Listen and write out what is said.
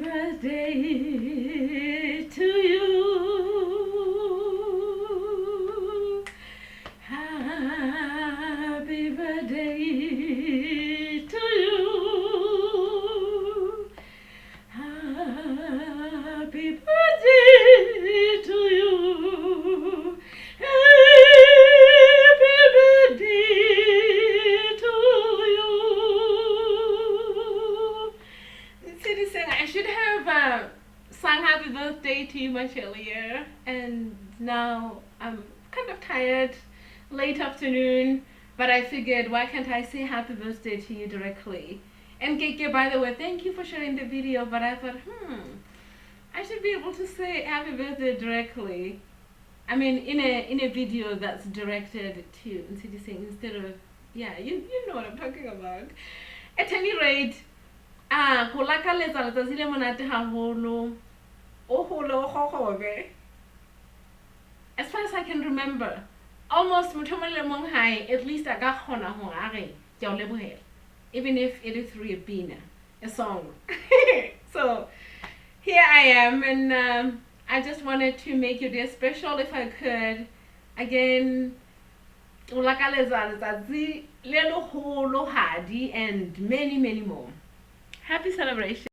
birthday to you. Happy birthday to you. Happy birthday to you. Happy birthday to you. Nts'eliseng, I should have sung happy birthday to you much earlier, and now I'm kind of tired, late afternoon, but I figured, why can't I say happy birthday to you directly? And Keke, by the way, thank you for sharing the video, but I thought, I should be able to say happy birthday directly. I mean, in a video that's directed to Nts'eliseng instead of, yeah, you know what I'm talking about. At any rate, as far as I can remember, almost at least I got lebohela, even if 83 been a song. So here I am, and I just wanted to make your day special if I could. Again, and many more. Happy celebration.